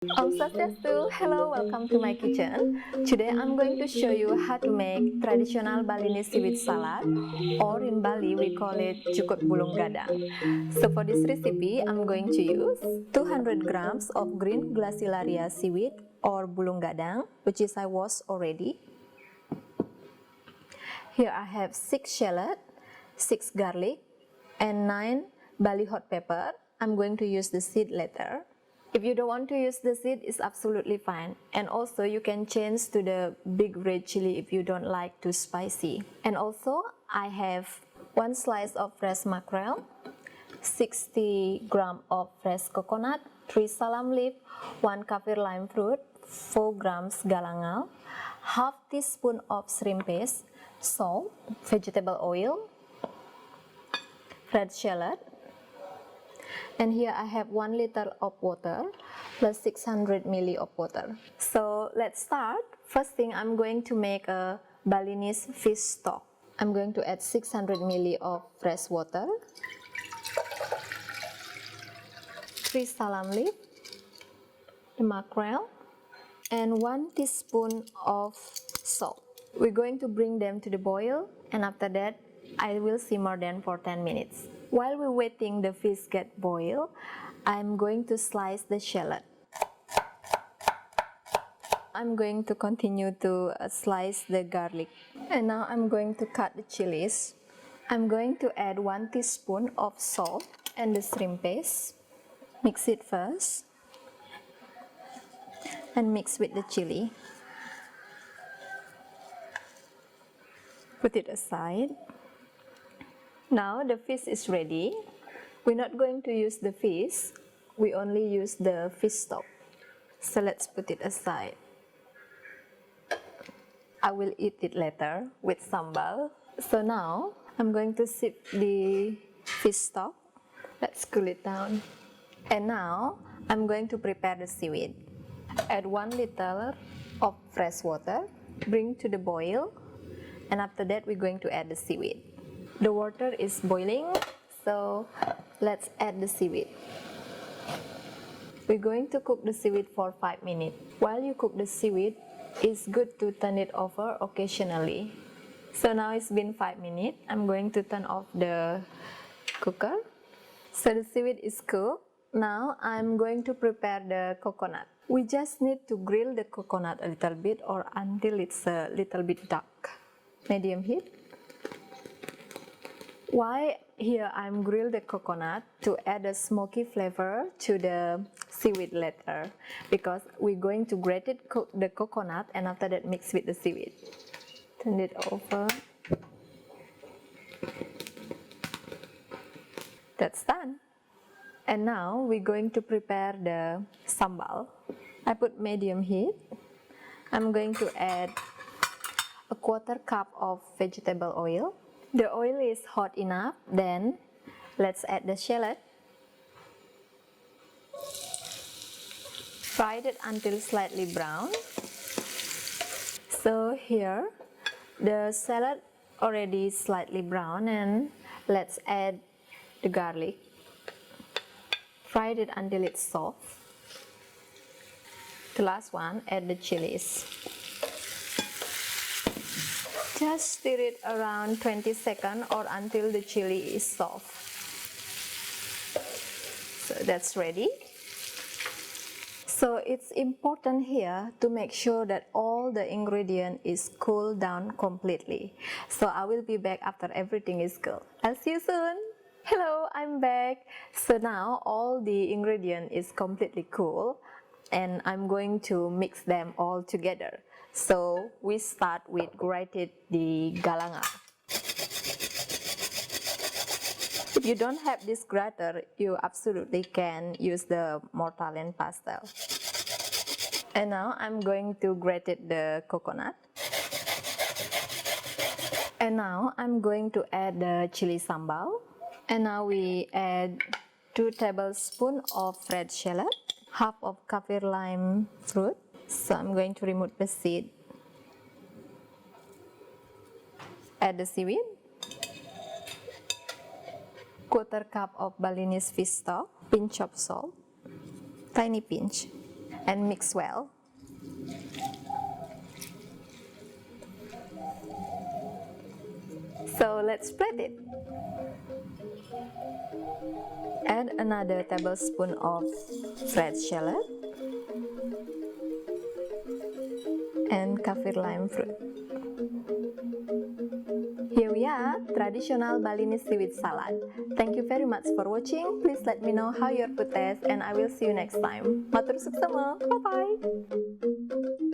Om Swastiastu, hello, welcome to my kitchen. Today I'm going to show you how to make traditional Balinese seaweed salad, or in Bali we call it Jukut Bulung Gadang. So for this recipe I'm going to use 200 grams of Green Glacilaria Seaweed or Bulung Gadang, which is I washed already. Here I have 6 shallot, 6 garlic and 9 Bali hot pepper. I'm going to use the seed later. If you don't want to use the seed, it's absolutely fine. And also you can change to the big red chili if you don't like too spicy. And also I have 1 slice of fresh mackerel, 60 gram of fresh coconut, 3 salam leaf, 1 kaffir lime fruit, 4 grams galangal, half teaspoon of shrimp paste, salt, vegetable oil, red shallot. And here I have 1 liter of water plus 600 ml of water. So let's start. First thing, I'm going to make a Balinese fish stock. I'm going to add 600 ml of fresh water, 3 salam leaf, the mackerel, and 1 teaspoon of salt. We're going to bring them to the boil, and after that I will simmer them for 10 minutes. While we're waiting the fish get boiled, I'm going to slice the shallot. I'm going to continue to slice the garlic. And now I'm going to cut the chilies. I'm going to add 1 teaspoon of salt and the shrimp paste. Mix it first and mix with the chili. Put it aside. Now the fish is ready. We're not going to use the fish, we only use the fish stock. So let's put it aside. I will eat it later with sambal. So now I'm going to sip the fish stock. Let's cool it down. And now I'm going to prepare the seaweed. Add 1 liter of fresh water, bring to the boil, and after that we're going to add the seaweed. The water is boiling, so let's add the seaweed. We're going to cook the seaweed for 5 minutes. While you cook the seaweed, it's good to turn it over occasionally. So now it's been 5 minutes. I'm going to turn off the cooker. So the seaweed is cooked. Now I'm going to prepare the coconut. We just need to grill the coconut a little bit or until it's a little bit dark. Medium heat. Why here I'm grill the coconut to add a smoky flavor to the seaweed later, because we're going to grate it, cook the coconut, and after that mix with the seaweed. Turn it over. That's done. And now we're going to prepare the sambal. I put medium heat. I'm going to add a 1/4 cup of vegetable oil. The oil is hot enough, then let's add the shallot. Fry it until slightly brown. So here the salad already slightly brown, and let's add the garlic. Fry it until it's soft. The last one, add the chilies. Just stir it around 20 seconds or until the chili is soft. So that's ready. So it's important here to make sure that all the ingredient is cooled down completely. So I will be back after everything is cool. I'll see you soon. Hello, I'm back. So now all the ingredient is completely cool, and I'm going to mix them all together. So we start with grated the galangal. If you don't have this grater, you absolutely can use the mortar and pestle. And now I'm going to grate the coconut. And now I'm going to add the chili sambal. And now we add 2 tablespoons of red shallot, half of kaffir lime fruit. So I'm going to remove the seed. Add the seaweed, 1/4 cup of Balinese fish stock, pinch of salt, tiny pinch. and mix well. So let's spread it. Add another tablespoon of fresh shallot and kaffir lime fruit. Here we are, traditional Balinese seaweed salad. Thank you very much for watching. Please let me know how your food tastes and I will see you next time. Matur suksma. Bye-bye.